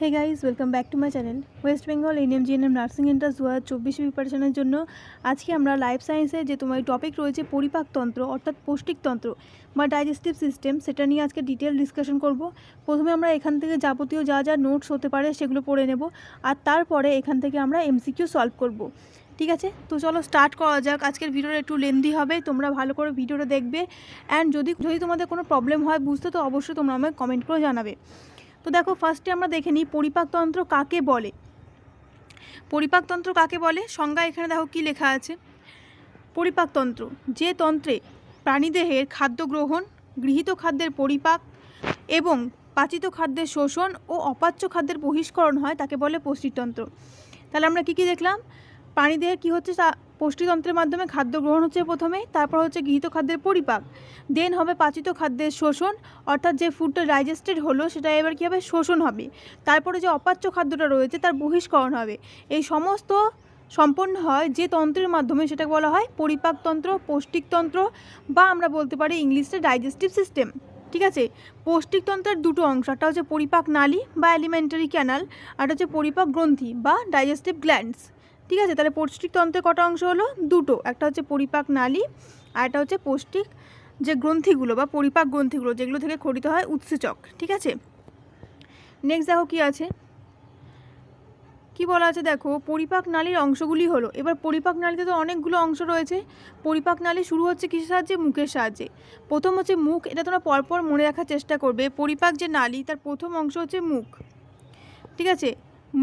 Hey guys welcome back to my channel West Bengal ANM GNM nursing entrance 2024 প্রিপারেশনের জন্য আজকে আমরা লাইফ সায়েন্সে যে তোমার টপিক রয়েছে পরিপাকতন্ত্র অর্থাৎ পৌষ্টিকতন্ত্র বা ডাইজেস্টিভ সিস্টেম সেটা নিয়ে আজকে ডিটেল ডিসকাশন করব। প্রথমে আমরা এখান থেকে যাবতীয় যা যা নোটস হতে পারে সেগুলো পড়ে নেব, আর তারপরে এখান থেকে আমরা এমসিকিউ সলভ করব। ঠিক আছে, তো চলো স্টার্ট করা যাক। আজকের ভিডিওটা একটু লেন্দি হবে, তোমরা ভালো করে ভিডিওটা দেখবে। অ্যান্ড যদি তোমাদের কোনো প্রবলেম হয় বুঝতে, তো অবশ্যই তোমরা আমাকে কমেন্ট করে জানাবে। তো দেখো, ফার্স্টে আমরা দেখে নিই পরিপাকতন্ত্র কাকে বলে। পরিপাকতন্ত্র কাকে বলে সংজ্ঞা এখানে দেখো কি লেখা আছে। পরিপাকতন্ত্র যে তন্ত্রে প্রাণীদেহের খাদ্য গ্রহণ, গৃহীত খাদ্যের পরিপাক এবং পাচিত খাদ্যের শোষণ ও অপাচ্য খাদ্যের বহিষ্করণ হয় তাকে বলে পৌষ্টিকতন্ত্র। তাহলে আমরা কি দেখলাম, প্রাণীদেহের কী হচ্ছে, পুষ্টিতন্ত্রের মাধ্যমে খাদ্য গ্রহণ হচ্ছে প্রথমেই, তারপর হচ্ছে গৃহীত খাদ্যের পরিপাক, দেন হবে পাচিত খাদ্যের শোষণ, অর্থাৎ যে ফুডটা ডাইজেস্টেড হলো সেটা এবার কী হবে, শোষণ হবে, তারপরে যে অপাচ্য খাদ্যটা রয়েছে তার বহিষ্করণ হবে। এই সমস্ত সম্পন্ন হয় যে তন্ত্রের মাধ্যমে, সেটাকে বলা হয় পরিপাকতন্ত্র, পৌষ্টিকতন্ত্র, বা আমরা বলতে পারি ইংলিশে ডাইজেস্টিভ সিস্টেম। ঠিক আছে, পৌষ্টিকতন্ত্রের দুটো অংশ, একটা হচ্ছে পরিপাক নালী বা অ্যালিমেন্টারি ক্যানাল, আর হচ্ছে পরিপাক গ্রন্থি বা ডাইজেস্টিভ গ্ল্যান্ডস। ঠিক আছে, তাহলে পৌষ্টিকতন্ত্রের কটা অংশ হলো, দুটো, একটা হচ্ছে পরিপাক নালী আর একটা হচ্ছে পৌষ্টিক যে গ্রন্থিগুলো বা পরিপাক গ্রন্থিগুলো যেগুলো থেকে খরিত হয় উৎসেচক। ঠিক আছে, নেক্সট দেখো কি আছে, কি বলা আছে দেখো, পরিপাক নালীর অংশগুলি হলো। এবার পরিপাক নালীতে তো অনেকগুলো অংশ রয়েছে। পরিপাক নালী শুরু হচ্ছে কিসের সাহায্যে, মুখের সাহায্যে। প্রথম হচ্ছে মুখ, এটা তোমরা পরপর মনে রাখার চেষ্টা করবে। পরিপাক যে নালী তার প্রথম অংশ হচ্ছে মুখ। ঠিক আছে,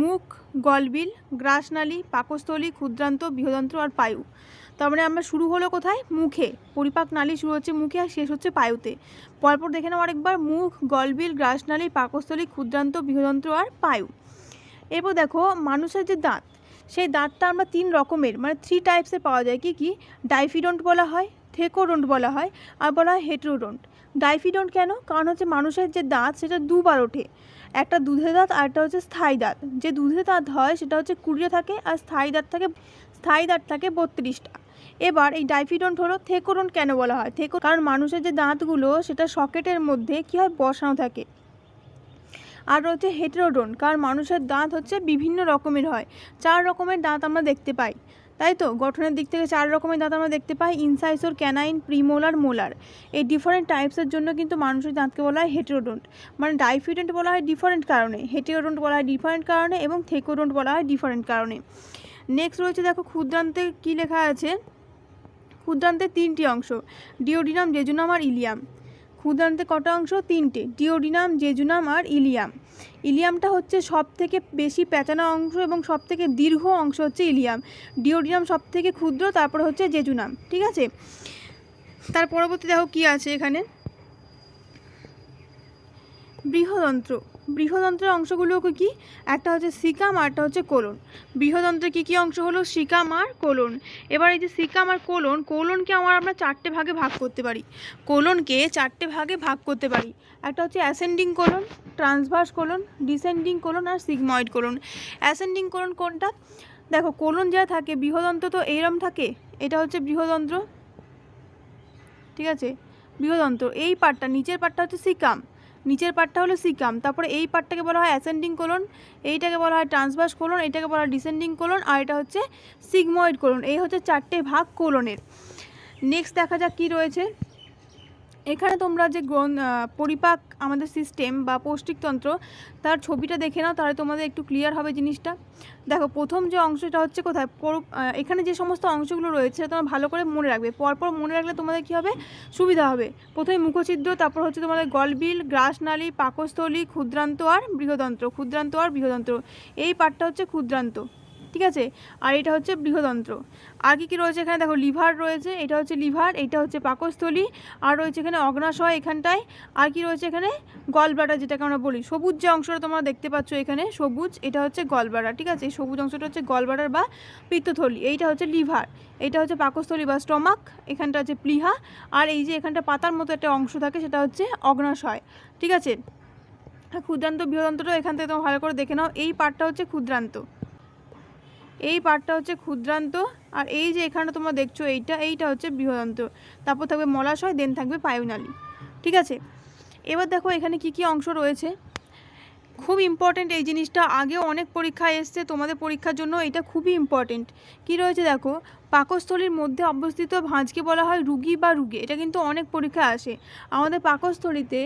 মুখ, গলবিল, গ্রাসনালী, পাকস্থলী, ক্ষুদ্রান্ত, বৃহদন্ত্র আর পায়ু। তার মানে আমরা শুরু হলো কোথায়, মুখে। পরিপাক নালী শুরু হচ্ছে মুখে আর শেষ হচ্ছে পায়ুতে। পরপর দেখে নাও আরেকবার, মুখ, গলবিল, গ্রাসনালী, পাকস্থলী, ক্ষুদ্রান্ত, বৃহদন্ত্র আর পায়ু। এরপর দেখো মানুষের যে দাঁত, সেই দাঁতটা আমরা 3 রকমের মানে 3 টাইপসের পাওয়া যায়। কি কি, ডাইফিডন্ট বলা হয়, থেকোডন্ট বলা হয়, আর বলা হয় হেটেরোডন্ট। ডাইফিডন্ট কেন, কারণ হচ্ছে মানুষের যে দাঁত সেটা দুবার ওঠে, একটা দুধের দাঁত আর একটা হচ্ছে স্থায়ী দাঁত। যে দুধের দাঁত হয় সেটা হচ্ছে 20 থাকে, আর স্থায়ী দাঁত থাকে 32টা। এবার এই ডাইফিডন্ট হলো। থেকোডন্ট কেন বলা হয়, কারণ মানুষের যে দাঁতগুলো সেটা সকেটের মধ্যে কী হয়, বসানো থাকে। আর হচ্ছে হেটেরোডন্ট, কারণ মানুষের দাঁত হচ্ছে বিভিন্ন রকমের হয়। 4 রকমের দাঁত আমরা দেখতে পাই, তাই তো, গঠনের দিক থেকে 4 রকমের দাঁত আমরা দেখতে পাই, ইনসাইসর, ক্যানাইন, প্রিমোলার, মোলার। এই ডিফারেন্ট টাইপসের জন্য কিন্তু মানুষের দাঁতকে বলা হয় হেটেরোডন্ট। মানে ডাইফিডন্ট বলা হয় ডিফারেন্ট কারণে, হেটেরোডন্ট বলা হয় ডিফারেন্ট কারণে, এবং থেকোডন্ট বলা হয় ডিফারেন্ট কারণে। নেক্সট রয়েছে দেখো, ক্ষুদ্রান্তে কি লেখা আছে। ক্ষুদ্রান্তের 3টি অংশ, ডিওডিনাম, জেজুনাম আর ইলিয়াম। ক্ষুদ্রান্তে কটা অংশ, 3টে, ডিওডিনাম, জেজুনাম আর ইলিয়াম। ইলিয়ামটা হচ্ছে সব থেকে বেশি প্যাঁচানো অংশ এবং সব থেকে দীর্ঘ অংশ হচ্ছে ইলিয়াম। ডিওডিনাম সব থেকে ক্ষুদ্র, তারপরে হচ্ছে জেজুনাম। ঠিক আছে, তার পরবর্তী দেখো কি আছে এখানে, বৃহদন্ত্র। বৃহদন্ত্রের অংশগুলো কি, একটা হচ্ছে সিকাম আর একটা হচ্ছে কোলন। বৃহদন্ত্রের কী কী অংশ হলো, সিকাম আর কোলন। এবার এই যে সিকাম আর কোলনকে আমরা 4টে ভাগে ভাগ করতে পারি। কোলনকে 4টে ভাগে ভাগ করতে পারি, একটা হচ্ছে ascending colon, transverse colon, descending colon আর সিগময়েড কোলন। অ্যাসেন্ডিং কোলন কোনটা, দেখো কোলন যা থাকে, বৃহদন্ত্র তো এইরকম থাকে, এটা হচ্ছে বৃহদন্ত্র। ঠিক আছে, বৃহদন্ত্র এই পার্টটা, নিচের পার্টটা হচ্ছে সিকাম, নিচের পার্টটা হলো সিকাম। তারপরে এই পার্টটাকে বলা হয় অ্যাসেন্ডিং কোলন, এইটাকে বলা হয় ট্রান্সভার্স কোলন, এটাকে বলা হয় ডিসেন্ডিং কোলন, আর এটা হচ্ছে সিগময়েড কোলন। এই হচ্ছে 4টে ভাগ কোলনের। নেক্সট দেখা যাক কি রয়েছে এখানে। তোমরা যে পরিপাক আমাদের সিস্টেম বা পৌষ্টিকতন্ত্র, তার ছবিটা দেখে নাও, তাহলে তোমাদের একটু ক্লিয়ার হবে জিনিসটা। দেখো প্রথম যে অংশটা হচ্ছে কোথায়, এখানে যে সমস্ত অংশগুলো রয়েছে তোমরা ভালো করে মনে রাখবে, পরপর মনে রাখলে তোমাদের কী হবে, সুবিধা হবে। প্রথমে মুখছিদ্র, তারপর হচ্ছে তোমাদের গলবিল, গ্রাসনালী, পাকস্থলী, ক্ষুদ্রান্ত আর বৃহদন্ত্র। এই পার্টটা হচ্ছে ক্ষুদ্রান্ত। ঠিক আছে, আর এটা হচ্ছে বৃহদন্ত্র। আর কি রয়েছে এখানে, দেখো লিভার রয়েছে, এটা হচ্ছে লিভার, এটা হচ্ছে পাকস্থলী, আর রয়েছে এখানে অগ্নাশয় এখানটায়। আর কি রয়েছে এখানে, গলব্লাডার, যেটাকে আমরা বলি সবুজ যে অংশটা তোমরা দেখতে পাচ্ছ এখানে সবুজ, এটা হচ্ছে গলব্লাডার। ঠিক আছে, এই সবুজ অংশটা হচ্ছে গলব্লাডার বা পিত্তথলি। এইটা হচ্ছে লিভার, এটা হচ্ছে পাকস্থলী বা স্টমাক, এখানটা হচ্ছে প্লিহা, আর এই যে এখানটা পাতার মতো একটা অংশ থাকে সেটা হচ্ছে অগ্নাশয়। ঠিক আছে, ক্ষুদ্রান্ত বৃহদন্ত্রটা এখান থেকে তোমরা ভালো করে দেখে নাও। এই পার্টটা হচ্ছে ক্ষুদ্রান্ত, এই পার্টটা হচ্ছে ক্ষুদ্রান্ত, আর এই যে এখানটা তোমরা দেখছো এইটা হচ্ছে বৃহদন্ত্র। তারপর থাকবে মলাশয়, দেন থাকবে পায়ুনালী। ঠিক আছে, এবার দেখো এখানে কি কি অংশ রয়েছে। খুব ইম্পর্টেন্ট এই জিনিসটা, আগেও অনেক পরীক্ষায় এসছে, তোমাদের পরীক্ষার জন্য এটা খুবই ইম্পর্টেন্ট। কী রয়েছে দেখো, পাকস্থলীর মধ্যে অবস্থিত ভাঁজকে বলা হয় রুগী বা রুগে। এটা কিন্তু অনেক পরীক্ষায় আসে। আমাদের পাকস্থলীতে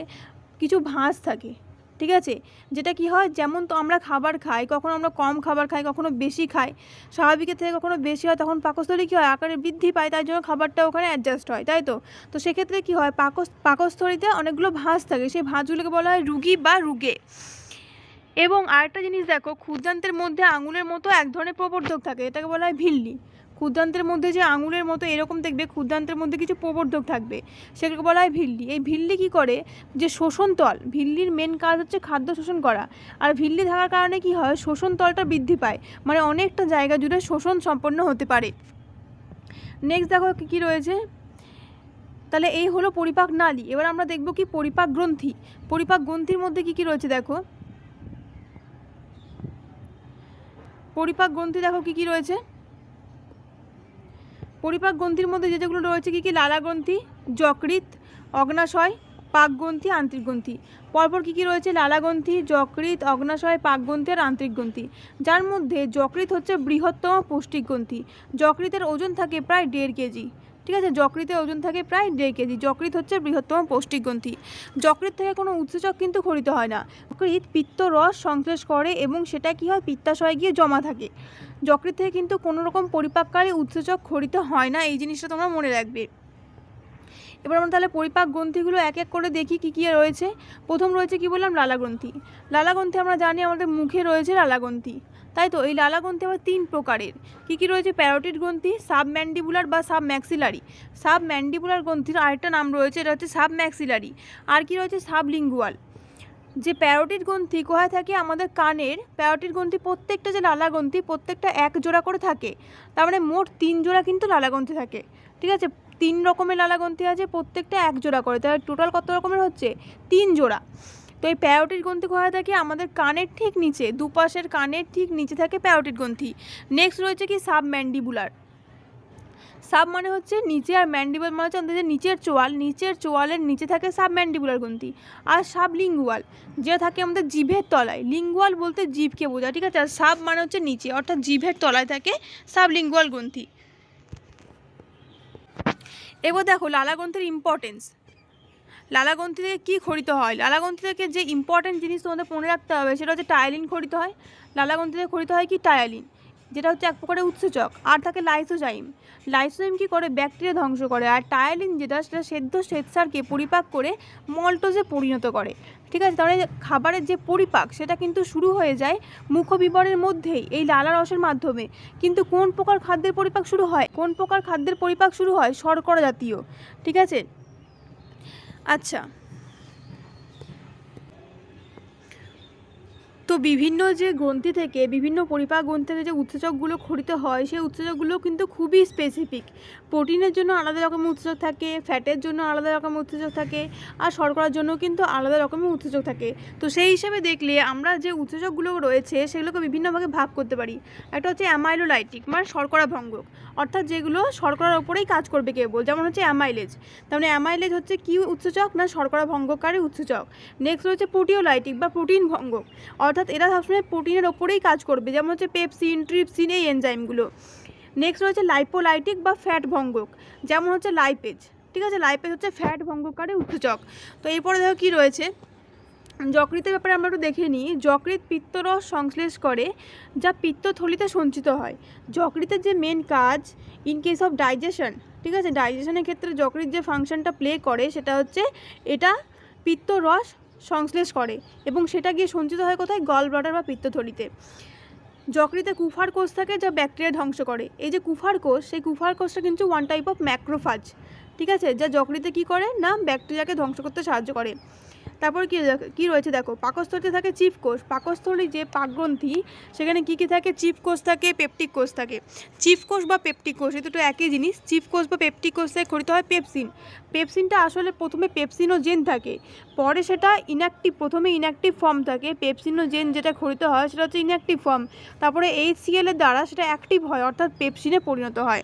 কিছু ভাঁজ থাকে, ঠিক আছে, যেটা কি হয়, যেমন তো আমরা খাবার খাই, কখনো আমরা কম খাবার খাই, কখনো বেশি খাই, স্বাভাবিকের থেকে কখনো বেশি হয়, তখন পাকস্থলী কী হয়, আকারে বৃদ্ধি পায়, তাই জন্য খাবারটা ওখানে অ্যাডজাস্ট হয়, তাই তো। তো সেক্ষেত্রে কী হয়, পাকস্থলীতে অনেকগুলো ভাঁজ থাকে, সেই ভাঁজগুলোকে বলা হয় রুগী বা রুগে। এবং আরেকটা জিনিস দেখো, ক্ষুদ্রান্তের মধ্যে আঙুলের মতো এক ধরনের প্রবর্ধক থাকে, এটাকে বলা হয় ভিল্লি। ক্ষুদ্রান্তের মধ্যে যে আঙুলের মতো এরকম দেখবে, ক্ষুদ্রান্তের মধ্যে কিছু প্রবর্ধক থাকবে, সেগুলোকে বলা হয় ভিল্লি। এই ভিল্লি কী করে, যে শোষণ তল, ভিল্লির মেন কাজ হচ্ছে খাদ্য শোষণ করা, আর ভিল্লি থাকার কারণে কি হয়, শোষণ তলটা বৃদ্ধি পায়, মানে অনেকটা জায়গা জুড়ে শোষণ সম্পন্ন হতে পারে। নেক্সট দেখো কী রয়েছে, তাহলে এই হলো পরিপাক নালী। এবার আমরা দেখব কি পরিপাক গ্রন্থি। পরিপাক গ্রন্থির মধ্যে কী কী রয়েছে দেখো, পরিপাক গ্রন্থি দেখো কী কী রয়েছে। পরিপাক গ্রন্থির মধ্যে যেগুলো রয়েছে কী কী, লালা গ্রন্থি, যকৃৎ, অগ্নাশয়, পাকগ্রন্থি, আন্তরিক গ্রন্থি। পরপর কী কী রয়েছে, লালা গ্রন্থি, যকৃৎ, অগ্নাশয়, পাকগ্রন্থি আর আন্তরিক গ্রন্থি। যার মধ্যে যকৃৎ হচ্ছে বৃহত্তম পৌষ্টিক গ্রন্থি। যকৃতের ওজন থাকে প্রায় 1.5 কেজি, ঠিক আছে, যকৃতের ওজন থাকে প্রায় 1.5 কেজি। যকৃৎ হচ্ছে বৃহত্তম পৌষ্টিক গ্রন্থি। যকৃৎ থেকে কোনো উৎসেচক কিন্তু খরিত হয় না। যকৃৎ পিত্ত রস সংশ্লেষ করে এবং সেটা কি হয়, পিত্তাশয়ে গিয়ে জমা থাকে। যকৃৎ থেকে কিন্তু কোনো রকম পরিপাককারী উৎসেচক খরিত হয় না, এই জিনিসটা তোমরা মনে রাখবে। এবার আমরা তাহলে পরিপাক গ্রন্থিগুলো এক এক করে দেখি কী কী রয়েছে। প্রথম রয়েছে কি বললাম, লালা গ্রন্থি। লালা গ্রন্থি আমরা জানি আমাদের মুখে রয়েছে লালা গ্রন্থি, তাই তো। এই লালা গ্রন্থি আবার 3 প্রকারের। কী কী রয়েছে, প্যারোটিড গ্রন্থি, সাবম্যান্ডিবুলার বা সাবম্যাক্সিলারি। সাবম্যান্ডিবুলার গ্রন্থির আরেকটা নাম রয়েছে, এটা হচ্ছে সাবম্যাক্সিলারি। আর কি রয়েছে, সাবলিঙ্গুয়াল। যে প্যারোটিড গ্রন্থি কোথায় থাকে, আমাদের কানের প্যারোটিড গ্রন্থি, প্রত্যেকটা যে লালা গ্রন্থি প্রত্যেকটা 1 জোড়া করে থাকে, তার মানে মোট 3 জোড়া কিন্তু লালা গ্রন্থি থাকে, ঠিক আছে। 3 রকমের লালা গ্রন্থি আছে, প্রত্যেকটা 1 জোড়া করে, তাহলে টোটাল কত রকমের হচ্ছে, 3 জোড়া। তো এই প্যারোটিড গ্রন্থি কোথায় থাকে, আমাদের কানের ঠিক নিচে, দুপাশের কানের ঠিক নিচে থাকে প্যারোটিড গ্রন্থি। নেক্সট রয়েছে কি সাবম্যান্ডিবুলার। সাব মানে হচ্ছে নিচে, আর ম্যান্ডিবল মানে হচ্ছে আমাদের নিচের চোয়াল, নিচের চোয়ালের নিচে থাকে সাবম্যান্ডিবুলার গ্রন্থি। আর সাবলিঙ্গুয়াল, যেটা থাকে আমাদের জিভের তলায়। লিঙ্গুয়াল বলতে জিভকে বোঝায়, ঠিক আছে। আর সাব মানে হচ্ছে নিচে, অর্থাৎ জিভের তলায় থাকে সাবলিঙ্গুয়াল গ্রন্থি। এবার দেখো লালা গ্রন্থির ইম্পর্টেন্স। লালা গ্রন্থি থেকে কী খরিত হয়, লালা গ্রন্থি থেকে যে ইম্পর্টেন্ট জিনিস তোমাদের মনে রাখতে হবে সেটা হচ্ছে টায়ালিন খরিত হয়। লালা গ্রন্থি থেকে খরিত হয় কি, টায়ালিন, যেটা হচ্ছে এক প্রকারের উৎসেচক। আর থাকে লাইসোজাইম। লাইসোজাইম কী করে, ব্যাকটেরিয়া ধ্বংস করে। আর টায়ালিন যেটা, সেটা সেদ্ধ শ্বেতসারকে পরিপাক করে মল্টোজে পরিণত করে, ঠিক আছে। তাহলে খাবারের যে পরিপাক সেটা কিন্তু শুরু হয়ে যায় মুখবিবরের মধ্যেই, এই লালা রসের মাধ্যমে। কিন্তু কোন প্রকার খাদ্যের পরিপাক শুরু হয়, কোন প্রকার খাদ্যের পরিপাক শুরু হয়, শর্করা জাতীয়, ঠিক আছে। আচ্ছা, তো বিভিন্ন যে গ্রন্থি থেকে, বিভিন্ন পরিপাক গ্রন্থি থেকে যে উৎসেচকগুলো খরিত হয়, সেই উৎসেচকগুলো কিন্তু খুবই স্পেসিফিক। প্রোটিনের জন্য আলাদা রকমের উৎসেচক থাকে, ফ্যাটের জন্য আলাদা রকমের উৎসেচক থাকে, আর শর্করার জন্য কিন্তু আলাদা রকমের উৎসেচক থাকে। তো সেই হিসাবে দেখলে আমরা যে উৎসেচকগুলো রয়েছে সেগুলোকে বিভিন্ন ভাগে ভাগ করতে পারি। একটা হচ্ছে অ্যামাইলোলাইটিক, মানে শর্করা ভঙ্গক, অর্থাৎ যেগুলো শর্করার ওপরেই কাজ করবে কেবল, যেমন হচ্ছে অ্যামাইলেজ। তার মানে অ্যামাইলেজ হচ্ছে কি উৎসেচক, না শর্করা ভঙ্গকারী উৎসেচক। নেক্সট হচ্ছে প্রোটিওলাইটিক বা প্রোটিন ভঙ্গক, অর্থাৎ এরা সবসময় প্রোটিনের ওপরেই কাজ করবে, যেমন হচ্ছে পেপসিন, ট্রিপসিন, এই এনজাইমগুলো। নেক্সট রয়েছে লাইপোলাইটিক বা ফ্যাট ভঙ্গক, যেমন হচ্ছে লাইপেজ, ঠিক আছে। লাইপেজ হচ্ছে ফ্যাট ভঙ্গকারী উৎসেচক। তো এরপরে দেখো কী রয়েছে, যকৃতের ব্যাপারে আমরা একটু দেখে নিই। যকৃৎ পিত্তরস সংশ্লেষ করে, যা পিত্তথলিতে সঞ্চিত হয়। যকৃতের যে মেন কাজ ইন কেস অফ ডাইজেশন, ঠিক আছে, ডাইজেশনের ক্ষেত্রে যকৃৎ যে ফাংশনটা প্লে করে সেটা হচ্ছে এটা পিত্তরস সংশ্লেষ করে, এবং সেটা গিয়ে সঞ্চিত হয় কোথায়, গল ব্লাডার বা পিত্তথলিতে। যকৃতে কুফার কোষ থাকে, যা ব্যাকটেরিয়া ধ্বংস করে। এই যে কুফার কোষ, সেই কুফার কোষটা কিন্তু ওয়ান টাইপ অফ ম্যাক্রোফাজ, ঠিক আছে, যা যকৃতে কী করে না, ব্যাকটেরিয়াকে ধ্বংস করতে সাহায্য করে। তারপর কী রয়েছে দেখো, পাকস্থলীতে থাকে চিফ কোষ। পাকস্থলী যে পাকগ্রন্থি, সেখানে কী কী থাকে, চিফ কোষ থাকে, পেপটিক কোষ থাকে। চিফ কোষ বা পেপটিক কোষ এই দুটো একই জিনিস। চিফ কোষ বা পেপটিক কোষ থেকে খরিত হয় পেপসিন। পেপসিনটা আসলে প্রথমে পেপসিনোজেন থাকে, পরে সেটা ইনঅ্যাক্টিভ, প্রথমে ইনঅ্যাক্টিভ ফর্ম থাকে। পেপসিনোজেন যেটা খরিত হয় সেটা হচ্ছে ইনঅ্যাক্টিভ ফর্ম, তারপরে HCl এর দ্বারা সেটা অ্যাক্টিভ হয়, অর্থাৎ পেপসিনে পরিণত হয়।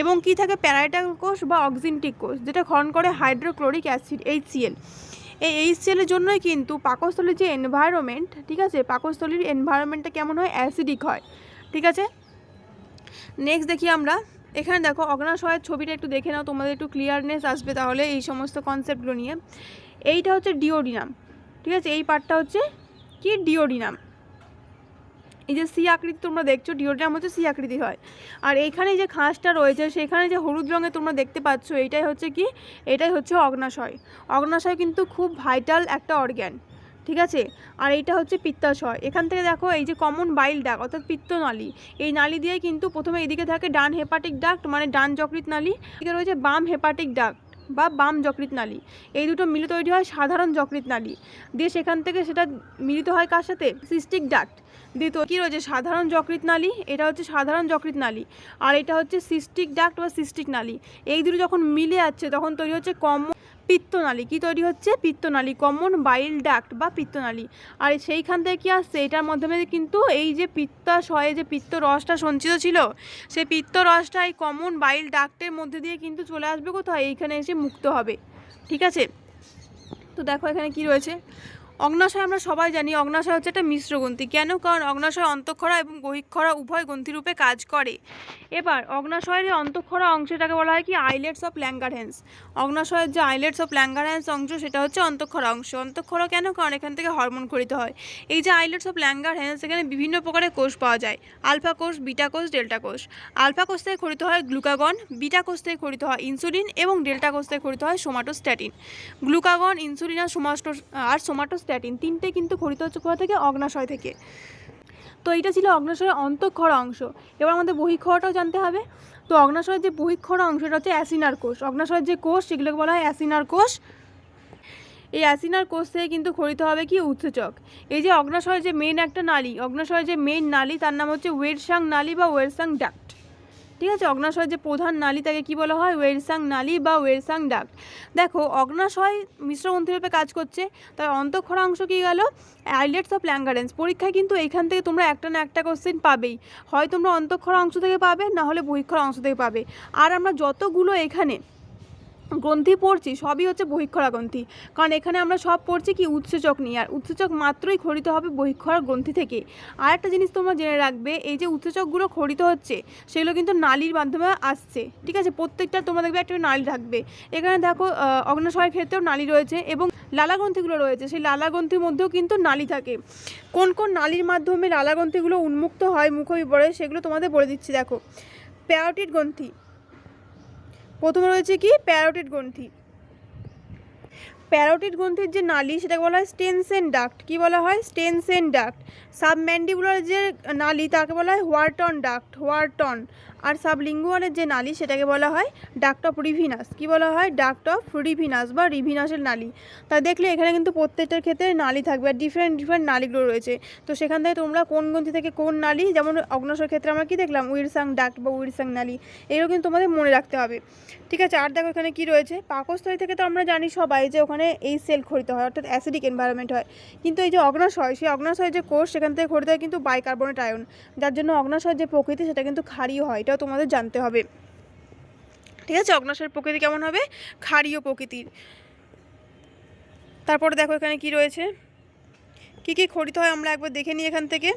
এবং কী থাকে, প্যারাইটাল কোষ বা অক্সিনটিক কোষ, যেটা ক্ষরণ করে হাইড্রোক্লোরিক অ্যাসিড HCl। এই HCl-এর জন্যই কিন্তু পাকস্থলীর যে এনভায়রনমেন্ট, ঠিক আছে, পাকস্থলীর এনভায়রনমেন্টটা কেমন হয়, অ্যাসিডিক হয়। ঠিক আছে, নেক্সট দেখি আমরা এখানে দেখো অগ্নাশয়ের ছবিটা একটু দেখে নাও, তোমাদের একটু ক্লিয়ারনেস আসবে তাহলে এই সমস্ত কনসেপ্টগুলো নিয়ে। এইটা হচ্ছে ডিওডিনাম, ঠিক আছে, এই পার্টটা হচ্ছে কি ডিওডিনাম। এই যে সি আকৃতি তোমরা দেখছো, ডিওডিনাম হচ্ছে সি আকৃতি হয়। আর এইখানে যে খাঁজটা রয়েছে সেখানে যে হলুদ রঙে তোমরা দেখতে পাচ্ছ, এইটাই হচ্ছে কি, এটাই হচ্ছে অগ্নাশয়। অগ্নাশয় কিন্তু খুব ভাইটাল একটা অর্গ্যান, ঠিক আছে। আর এইটা হচ্ছে পিত্তাশয়। এখান থেকে দেখো এই যে কমন বাইল ডাক অর্থাৎ পিত্তনালী, এই নালী দিয়ে কিন্তু প্রথমে এইদিকে থাকে ডান হেপাটিক ডাক্ট মানে ডান যকৃৎ নালী, এদিকে রয়েছে বাম হেপাটিক ডাক্ট বা বাম যকৃৎ নালী। এই দুটো মিলে তৈরি হয় সাধারণ যকৃৎ নালী, দিয়ে সেখান থেকে সেটা মিলিত হয় কার সাথে, সিস্টিক ডাক্ট দিয়ে তো কী রয়েছে সাধারণ যকৃৎ নালী, এটা হচ্ছে সাধারণ যকৃৎ নালী, আর এটা হচ্ছে সিস্টিক ডাক্ট বা সিস্টিক নালী। এই দুটো যখন মিলে যাচ্ছে তখন তৈরি হচ্ছে কমন পিত্তনালী। কি তৈরি হচ্ছে, পিত্তনালী, কমন বাইল ডাক্ট বা পিত্তনালী। আর সেইখান থেকে কী আসছে, এটার মাধ্যমে কিন্তু এই যে পিত্তাশয়ে যে পিত্ত রসটা সঞ্চিত ছিল, সেই পিত্ত রসটা এই কমন বাইল ডাক্টের মধ্যে দিয়ে কিন্তু চলে আসবে কোথায়, এইখানে এসে মুক্ত হবে। ঠিক আছে, তো দেখো এখানে কি রয়েছে, অগ্নাশয় আমরা সবাই জানি অগ্নাশয় হচ্ছে একটা মিশ্র গ্রন্থি। কেন, কারণ অগ্নাশয় অন্তঃক্ষরা এবং বহিঃক্ষরা উভয় গ্রন্থিরূপে কাজ করে। এবার অগ্নাশয়ের অন্তঃক্ষরা অংশটাকে বলা হয় কি আইলেটস অফ ল্যাঙ্গারহ্যান্স। অগ্নাশয়ের যে আইলেটস অফ ল্যাঙ্গারহ্যান্স অংশ সেটা হচ্ছে অন্তঃক্ষরা অংশ। অন্তঃক্ষরা কেন, কারণ এখান থেকে হরমোন ক্ষরিত হয়। এই যে আইলেটস অফ ল্যাঙ্গারহ্যান্স, এখানে বিভিন্ন প্রকারের কোষ পাওয়া যায়, আলফা কোষ, বিটা কোষ, ডেল্টা কোষ। আলফা কোষ থেকে ক্ষরিত হয় গ্লুকাগন, বিটা কোষ থেকে ক্ষরিত হয় ইনসুলিন এবং ডেল্টা কোষ থেকে ক্ষরিত হয় সোমাটোস্ট্যাটিন। গ্লুকাগন, ইনসুলিন আর সোমাটোস্ট্যাটিন তিনটে কিন্তু ক্ষরিত হচ্ছে কোথা থেকে, অগ্নাশয় থেকে। তো এইটা ছিল অগ্নাশয়ের অন্তঃক্ষরা অংশ। এবার আমাদের বহিঃক্ষরাটাও জানতে হবে। তো অগ্নাশয়ের যে বহিঃক্ষরা অংশটা হচ্ছে অ্যাসিনার কোষ। অগ্নাশয়ের যে কোষ সেগুলোকে বলা হয় অ্যাসিনার কোষ। এই অ্যাসিনার কোষ থেকে কিন্তু ক্ষরিত হবে কি উৎসেচক। এই যে অগ্নাশয়ের যে মেইন একটা নালী, অগ্নাশয়ের যে মেইন নালী তার নাম হচ্ছে ওয়েরসাং নালী বা ওয়েরসাং ডাক্ট। ঠিক আছে, অগ্নাশয়ের যে প্রধান নালী তাকে কি বলা হয়, ওয়েরসাং নালী বা ওয়েরসাং ডাক্ট। দেখো অগ্নাশয় মিশ্র গ্রন্থিরূপে কাজ করছে, তার অন্তঃক্ষরা অংশ কি গেল, আইলেটস অফ ল্যাঙ্গারহ্যান্স। পরীক্ষায় কিন্তু এইখান থেকে তোমরা একটা না একটা কোশ্চেন পাবেই, হয় তোমরা অন্তঃক্ষরা অংশ থেকে পাবে, না হলে বহিঃক্ষরা অংশ থেকে পাবে। আর আমরা যতগুলো এখানে গ্রন্থি পড়ছি সবই হচ্ছে বহিঃক্ষরা গ্রন্থি, কারণ এখানে আমরা সব পড়ছি কি উৎসেচক নিয়ে, আর উৎসেচক মাত্রই ক্ষরিত হবে বহিঃক্ষরা গ্রন্থি থেকে। আর একটা জিনিস তোমরা জেনে রাখবে, এই যে উৎসেচকগুলো ক্ষরিত হচ্ছে সেগুলো কিন্তু নালীর মাধ্যমে আসছে। ঠিক আছে, প্রত্যেকটা তোমরা দেখবে একটা নালী থাকবে। এখানে দেখো অগ্নাশয়ের ক্ষেত্রেও নালী রয়েছে এবং লালা গ্রন্থিগুলো রয়েছে, সেই লালা গ্রন্থির মধ্যেও কিন্তু নালী থাকে। কোন কোন নালীর মাধ্যমে লালা গ্রন্থিগুলো উন্মুক্ত হয় মুখবিবরে সেগুলো তোমাদের বলে দিচ্ছি। দেখো প্যারোটিড গ্রন্থি, প্রথমে রয়েছে কি প্যারোটিড গ্রন্থি। প্যারোটিড গ্রন্থির যে নালী সেটাকে বলা হয় স্টেনসেন ডাক্ট। কি বলা হয়, স্টেনসেন ডাক্ট। সাবম্যান্ডিবুলার যে নালী তাকে বলা হয় হোয়ারটন ডাক্ট, হোয়ারটন। আর সাবলিঙ্গুয়ালের যে নালী সেটাকে বলা হয় ডাক্ট অফ রিভিনাস। কি বলা হয়, ডাক্ট অফ রিভিনাস বা রিভিনাসের নালী। তা দেখলে এখানে কিন্তু প্রত্যেকটার ক্ষেত্রে নালী থাকবে আর ডিফারেন্ট ডিফারেন্ট নালীগুলো রয়েছে। তো সেখান থেকে তোমরা কোন গ্রন্থি থেকে কোন নালী, যেমন অগ্নাশয়ের ক্ষেত্রে আমরা কি দেখলাম উইরসাং ডাক্ট বা উইরসাং নালী, এগুলো কিন্তু তোমাদের মনে রাখতে হবে। ঠিক আছে, আর দেখো এখানে কি রয়েছে, পাকস্থলী থেকে তো আমরা জানি সবাই যে ওখানে এই সেল ক্ষরিত হয় অর্থাৎ অ্যাসিডিক এনভায়রনমেন্ট হয়। কিন্তু এই যে অগ্নাশয়, সেই অগ্নাশয়ের যে কোষ সেখান থেকে ক্ষরিত হয় কিন্তু বাইকার্বনেট আয়ন, যার জন্য অগ্নাশয়ের যে প্রকৃতি সেটা কিন্তু ক্ষারীয় হয়, এটাও তোমাদের জানতে হবে। ঠিক আছে, অগ্নাশয়ের প্রকৃতি কেমন হবে, ক্ষারীয় প্রকৃতির। তারপরে দেখো এখানে কি রয়েছে, কি কি ক্ষরিত হয় আমরা একবার দেখে নিই এখান থেকে।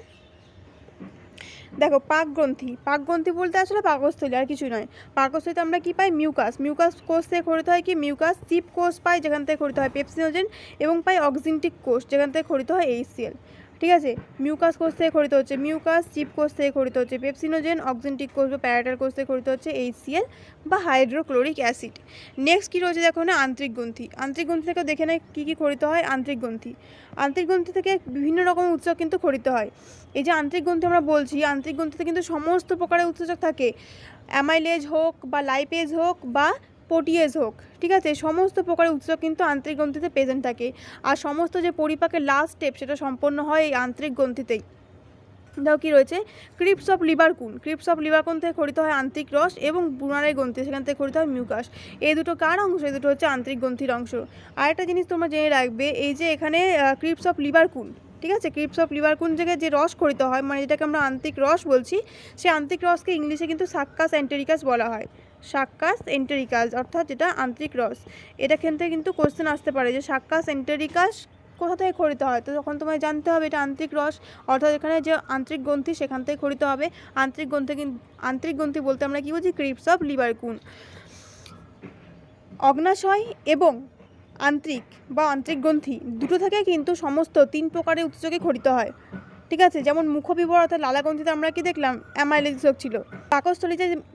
দেখো পাকগ্রন্থি, পাকগ্রন্থি বলতে আসলে পাকস্থলী আর কিছুই নয়। পাকস্থলীতে আমরা কি পাই, মিউকাস। মিউকাস কোষ থেকে ক্ষরিত হয় কি মিউকাস। চিপ কোষ পাই যেখান থেকে ক্ষরিত হয় পেপসিনোজেন, এবং পাই অক্সিনটিক কোষ যেখান থেকে ক্ষরিত হয় HCl। ঠিক আছে, মিউকাস কোষ থেকে ক্ষরিত হচ্ছে মিউকাস, চিপ কোষ থেকে ক্ষরিত হচ্ছে পেপসিনোজেন, অক্সিনটিক কোষ বা প্যারাটাল কোষ থেকে ক্ষরিত হচ্ছে HCl বা হাইড্রোক্লোরিক অ্যাসিড। নেক্সট কী রয়েছে দেখো না, আন্তরিক গ্রন্থি। আন্তরিক গ্রন্থি থেকে দেখে নেয় কী কী ক্ষরিত হয়। আন্তরিক গ্রন্থি, আন্তরিক গ্রন্থি থেকে বিভিন্ন রকমের উৎসেচক কিন্তু ক্ষরিত হয়। এই যে আন্তরিক গ্রন্থি আমরা বলছি, আন্তরিক গ্রন্থিতে কিন্তু সমস্ত প্রকারের উৎসেচক থাকে, অ্যামাইলেজ হোক বা লাইপেজ হোক বা প্রোটিয়েজ হোক। ঠিক আছে, সমস্ত প্রকারের উৎসেচক কিন্তু আন্তরিক গ্রন্থিতে প্রেজেন্ট থাকে। আর সমস্ত যে পরিপাকের লাস্ট স্টেপ সেটা সম্পন্ন হয় এই আন্তরিক গ্রন্থিতেই। দেখো কী রয়েছে, ক্রিপস অফ লিভারকুন। ক্রিপস অফ লিভারকুন থেকে ক্ষরিত হয় আন্তরিক রস, এবং বুনারের গ্রন্থি সেখান থেকে ক্ষরিত হয় মিউকাস। এই দুটো কার অংশ, এই দুটো হচ্ছে আন্তরিক গ্রন্থির অংশ। আরেকটা জিনিস তোমরা জেনে রাখবে, এই যে এখানে ক্রিপস অফ লিভারকুন, ঠিক আছে, ক্রিপস অফ লিভারকুন থেকে যে রস ক্ষরিত হয় মানে যেটাকে আমরা আন্তরিক রস বলছি, সেই আন্তরিক রসকে ইংলিশে কিন্তু সাক্কাস এন্টেরিকাস বলা হয়। সাক্কাস এন্টেরিকাস অর্থাৎ যেটা আন্ত্রিক রস। এটা ক্ষেত্রে কিন্তু কোশ্চেন আসতে পারে যে সাক্কাস এন্টেরিকাস কোথা থেকে খরিত হয়, তো তখন তোমায় জানতে হবে এটা আন্ত্রিক রস, অর্থাৎ এখানে যে আন্ত্রিক গ্রন্থি সেখান থেকে খরিত হবে। আন্ত্রিক গ্রন্থি বলতে আমরা কী বলছি, ক্রিপস অফ লিভারকুন। অগ্নাশয় এবং আন্ত্রিক বা আন্ত্রিক গ্রন্থি দুটো থেকে কিন্তু সমস্ত 3 প্রকারের উৎসেচকে খরিত হয়। ঠিক আছে, যেমন মুখবিবর অর্থাৎ লালাগ্রন্থিতে আমরা কি দেখলাম, অ্যামাইলেজ উৎসেচক ছিল।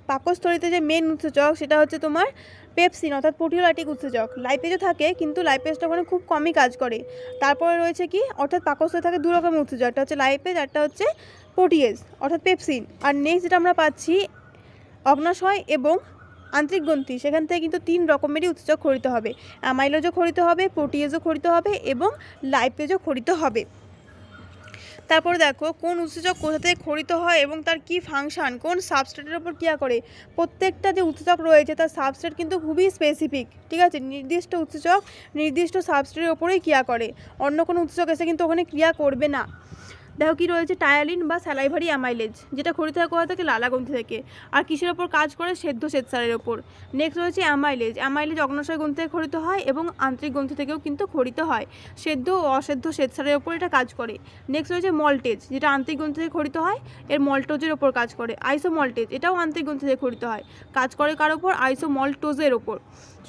পাকস্থলিতে যে মেন উৎসেচক সেটা হচ্ছে তোমার পেপসিন অর্থাৎ প্রোটিওলাইটিক উৎসেচক। লাইপেজও থাকে কিন্তু লাইপেজটা ওখানে খুব কমই কাজ করে। তারপরে রয়েছে কি, অর্থাৎ পাকস্থলী থাকে 2 রকমের উৎসেচক, একটা হচ্ছে লাইপেজ, একটা হচ্ছে প্রোটিয়েজ অর্থাৎ পেপসিন। আর নেক্সট যেটা আমরা পাচ্ছি অগ্নাশয় এবং আন্ত্রিক গ্রন্থি, সেখান থেকে কিন্তু 3 রকমেরই উৎসেচক খরিত হবে। অ্যামাইলোজও খরিত হবে, প্রোটিয়েজও খরিত হবে এবং লাইপেজও খরিত হবে। তারপরে দেখো কোন উৎসেচক কোথা থেকে খরিত হয় এবং তার কি ফাংশন, কোন সাবস্ট্রেটের উপর ক্রিয়া করে। প্রত্যেকটা যে উৎসেচক রয়েছে তার সাবস্ট্রেট কিন্তু খুবই স্পেসিফিক। ঠিক আছে, নির্দিষ্ট উৎসেচক নির্দিষ্ট সাবস্ট্রেটের উপরেই ক্রিয়া করে, অন্য কোনো উৎসেচক এসে কিন্তু ওখানে ক্রিয়া করবে না। দেখো কি রয়েছে, টায়ালিন বা স্যালাইভারি অ্যামাইলেজ, যেটা খরিত হয় কোথা থেকে, লালাগ্রন্থি থেকে। আর কিসের ওপর কাজ করে, শ্বেতসারের ওপর। নেক্সট রয়েছে অ্যামাইলেজ অগ্নাশয় গ্রন্থি থেকে খরিত হয় এবং আন্ত্রিক গ্রন্থি থেকেও কিন্তু খরিত হয়, সেদ্ধ ও অসেদ্ধ শ্বেতসারের ওপর এটা কাজ করে। নেক্সট রয়েছে মল্টেজ, যেটা আন্ত্রিক গ্রন্থি থেকে খরিত হয়, এর মল্টোজের ওপর কাজ করে। আইসোমল্টেজ, এটাও আন্ত্রিক গ্রন্থি থেকে খরিত হয়, কাজ করে কার ওপর, আইসোমল্টোজের ওপর।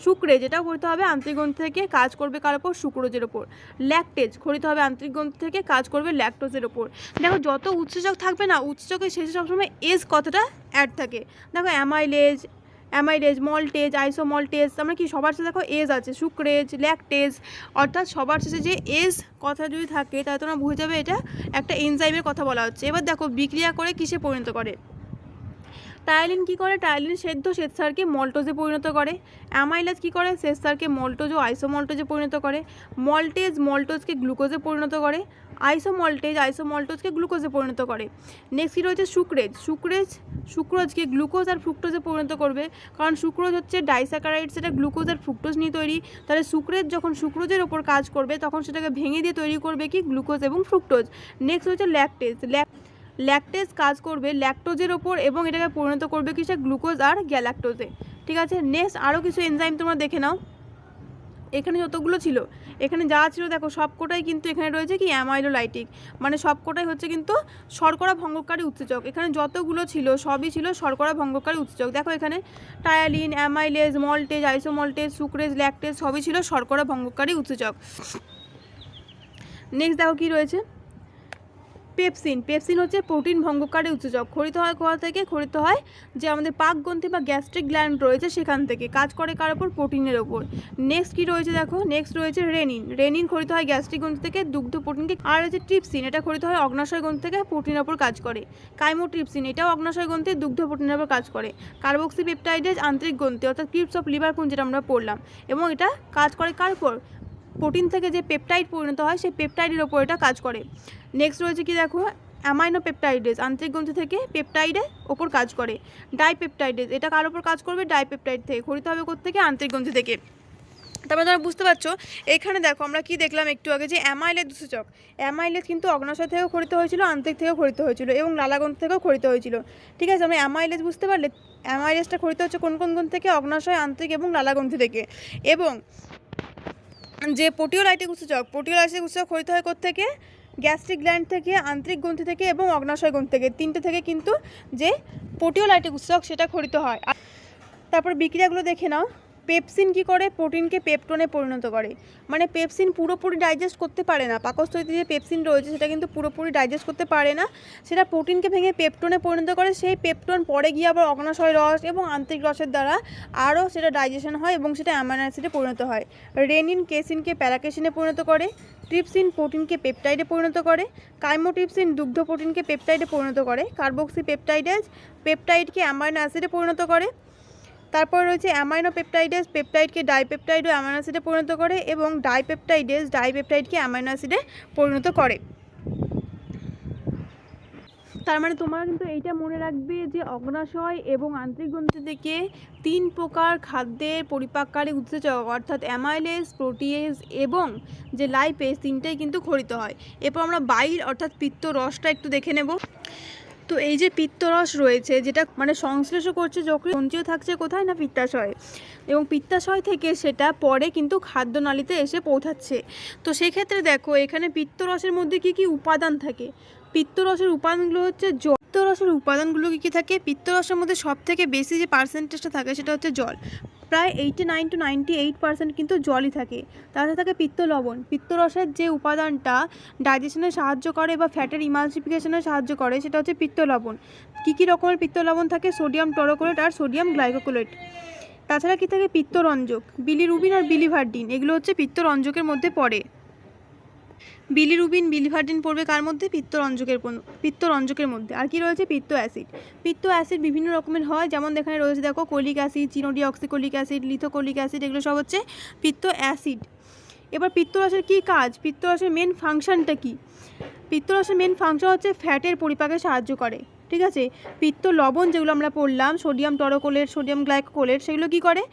সুক্রেজ, এটাও খরিত হবে আন্ত্রিক গ্রন্থি থেকে, কাজ করবে কার ওপর, সুক্রোজের ওপর। ল্যাকটেজ খরিত হবে আন্ত্রিক গ্রন্থি থেকে, কাজ করবে ল্যাকটোজের ওপর। দেখো যত উৎসেচক থাকবে না, উৎসেচকের শেষে সবসময় এজ কথাটা অ্যাড থাকে। দেখো অ্যামাইলেজ, মল্টেজ, আইসোমল্টেজ, আমরা কি সবার শেষে দেখো এজ আছে, সুক্রেজ, ল্যাকটেজ, অর্থাৎ সবার শেষে যে এজ কথা যদি থাকে তাহলে তোমরা বুঝে যাবে এটা একটা এনজাইমের কথা বলা হচ্ছে। এবার দেখো বিক্রিয়া করে কিসে পরিণত করে। টায়ালিন কি করে, টায়ালিন সেদ্ধ শ্বেতসারকে মল্টোজে পরিণত করে। অ্যামাইলেজ কি করে, শ্বেতসারকে মল্টোজ ও আইসোমল্টোজে পরিণত করে। মল্টোজকে গ্লুকোজে পরিণত করে। আইসোমল্টোজকে গ্লুকোজে পরিণত করে। নেক্সট কি রয়েছে, সুক্রোজকে গ্লুকোজ আর ফ্রুক্টোজে পরিণত করবে, কারণ সুক্রোজ হচ্ছে ডাইস্যাকারাইড, সেটা গ্লুকোজ আর ফ্রুক্টোজ নিয়ে তৈরি। তাহলে সুক্রেজ যখন সুক্রোজের ওপর কাজ করবে তখন সেটাকে ভেঙে দিয়ে তৈরি করবে কি, গ্লুকোজ এবং ফ্রুক্টোজ। নেক্সট হচ্ছে ল্যাকটেজ কাজ করবে ল্যাকটোজের ওপর এবং এটাকে পরিণত করবে কি, সে গ্লুকোজ আর গ্যালাক্টোজে। ঠিক আছে, নেক্সট আরও কিছু এনজাইম তোমরা দেখে নাও। এখানে যতগুলো ছিল, এখানে যা ছিল দেখো সবকটাই কিন্তু এখানে রয়েছে কি, অ্যামাইলোলাইটিক, মানে সবকটাই হচ্ছে কিন্তু শর্করা ভঙ্গকারী উৎসেচক। এখানে যতগুলো ছিল সবই ছিল শর্করা ভঙ্গকারী উৎসেচক। দেখো এখানে ptyalin, amylase, maltase, আইসোমল্টেজ, sucrase, lactase সবই ছিল শর্করা ভঙ্গকারী উৎসেচক। নেক্সট দেখো কি রয়েছে, পেপসিন হচ্ছে প্রোটিন ভঙ্গকারী উৎসেচক। খরিত হয় কোথা থেকে, খরিত হয় যে আমাদের পাকগ্রন্থি বা গ্যাস্ট্রিক গ্ল্যান্ড রয়েছে সেখান থেকে, কাজ করে কার ওপর, প্রোটিনের ওপর। নেক্সট কি রয়েছে দেখো, নেক্সট রয়েছে রেনিন খরিত হয় গ্যাস্ট্রিক গ্রন্থি থেকে, দুগ্ধ প্রোটিনকে। আর রয়েছে ট্রিপসিন, এটা খরিত হয় অগ্নাশয় গ্রন্থি থেকে, প্রোটিনের ওপর কাজ করে। কাইমোট্রিপসিন, এটাও অগ্নাশয় গ্রন্থি, দুগ্ধ প্রোটিনের ওপর কাজ করে। কার্বক্সিপেপটাইডেজ আন্ত্রিক গ্রন্থি অর্থাৎ ক্রিপস অফ লিভারকুন, যেটা আমরা পড়লাম, এবং এটা কাজ করে কার উপর, প্রোটিন থেকে যে পেপটাইড পরিণত হয় সেই পেপটাইডের ওপর এটা কাজ করে। নেক্সট রয়েছে কি দেখো, অ্যামাইনো পেপটাইডেজ আন্ত্রিক গ্রন্থি থেকে পেপটাইডের ওপর কাজ করে। ডাইপেপটাইডেজ, এটা কার ওপর কাজ করবে, ডাইপেপটাইড থেকে, খরিত হবে কোত্থেকে, আন্ত্রিক গ্রন্থি থেকে। তারপরে তোমরা বুঝতে পারছো এখানে দেখো আমরা কি দেখলাম একটু আগে, যে অ্যামাইলেজ উৎসেচক, অ্যামাইলেজ কিন্তু অগ্নাশয় থেকেও খরিত হয়েছিল, আন্ত্রিক থেকেও খরিত হয়েছিল এবং লালাগ্রন্থি থেকেও খরিত হয়েছিল। ঠিক আছে, আমরা অ্যামাইলেজ বুঝতে পারলে, অ্যামাইলেজটা খরিত হচ্ছে কোন কোন গ্রন্থি থেকে, অগ্নাশয়, আন্ত্রিক এবং লালাগ্রন্থি থেকে। এবং যে প্রোটিওলাইটিক উৎসেচক খরিত হয় কোত্থেকে, গ্যাস্ট্রিক গ্ল্যান্ড থেকে, আন্ত্রিক গ্রন্থি থেকে এবং অগ্নাশয় গ্রন্থি থেকে, 3টে থেকে কিন্তু যে প্রোটিওলাইটিক উৎসেচক সেটা খরিত হয়। তারপর বিক্রিয়াগুলো দেখে নাও। পেপসিন কি করে, প্রোটিনকে পেপটোনে পরিণত করে, মানে পেপসিন পুরোপুরি ডাইজেস্ট করতে পারে না, পাকস্থলীতে যে পেপসিন রয়েছে সেটা কিন্তু পুরোপুরি ডাইজেস্ট করতে পারে না, সেটা প্রোটিনকে ভেঙে পেপটোনে পরিণত করে। সেই পেপটোন পরে গিয়ে আবার অগ্নাশয় রস এবং আন্ত্রিক রসের দ্বারা আরও সেটা ডাইজেশন হয় এবং সেটা অ্যামাইনো অ্যাসিডে পরিণত হয়। রেনিন কেসিনকে প্যারাকেসিনে পরিণত করে। ট্রিপসিন প্রোটিনকে পেপটাইডে পরিণত করে। কাইমোট্রিপসিন দুগ্ধ প্রোটিনকে পেপটাইডে পরিণত করে। পেপটাইডকে অ্যামাইনো অ্যাসিডে পরিণত করে। তারপর রয়েছে অ্যামাইনো পেপটাইডকে ডাইপেপটাইড ও অ্যামাইনো অ্যাসিডে পরিণত করে এবং ডাইপেপটাইডকে অ্যামাইনো অ্যাসিডে পরিণত করে। তার মানে তোমরা কিন্তু এইটা মনে রাখবে যে অগ্নাশয় এবং আন্ত্রিক গ্রন্থি থেকে 3 প্রকার খাদ্যের পরিপাককারী উৎসেচক অর্থাৎ অ্যামাইলেজ, প্রোটিয়েজ এবং যে লাইপেজ, 3টাই কিন্তু খরিত হয়। এরপর আমরা বাইল অর্থাৎ পিত্ত রসটা একটু দেখে নেব। তো এই যে পিত্তরস রয়েছে, যেটা মানে সংশ্লেষ করছে যখন সঞ্চিত থাকছে কোথায় না পিত্তাশয়ে, এবং পিত্তাশয় থেকে সেটা পরে কিন্তু খাদ্যনালীতে এসে পৌঁছাচ্ছে। তো সেক্ষেত্রে দেখো এখানে পিত্তরসের মধ্যে কি কি উপাদান থাকে। পিত্তরসের উপাদানগুলো হচ্ছে জল। পিত্তরসের উপাদানগুলো কী কী থাকে? পিত্তরসের মধ্যে সব থেকে বেশি যে পার্সেন্টেজটা থাকে সেটা হচ্ছে জল। প্রায় 89 to 98% কিন্তু জলই থাকে। তাছাড়া থাকে পিত্ত লবণ। পিত্তরসের যে উপাদানটা ডাইজেশনে সাহায্য করে বা ফ্যাটের ইমালসিফিকেশনে সাহায্য করে সেটা হচ্ছে পিত্ত লবণ। কী কী রকমের পিত্ত লবণ থাকে? সোডিয়াম টরোকোলেট আর সোডিয়াম গ্লাইকোকোলেট। তাছাড়া কি থাকে? পিত্তরঞ্জক, বিলিরুবিন আর বিলিভার্ডিন, এগুলো হচ্ছে পিত্তরঞ্জকের মধ্যে পড়ে। বিলিরুবিন বিলিভার্ডিন পড়বে কার মধ্যে? পিত্তরঞ্জকের মধ্যে। আর কি রয়েছে? পিত্ত অ্যাসিড। পিত্ত অ্যাসিড বিভিন্ন রকমের হয়, যেমন এখানে রয়েছে দেখো কোলিক অ্যাসিড, চিনোডিঅক্সিকোলিক অ্যাসিড, লিথোকোলিক অ্যাসিড, এগুলো সব হচ্ছে পিত্ত অ্যাসিড। এবার পিত্তরসের কী কাজ? পিত্তরসের মেন ফাংশনটা কী? পিত্তরসের মেন ফাংশন হচ্ছে ফ্যাটের পরিপাকে সাহায্য করে। ঠিক আছে, পিত্ত লবণ যেগুলো আমরা পড়লাম, সোডিয়াম টরোকোলেট, সোডিয়াম গ্লাইকোকোলেট, সেগুলো কি করে?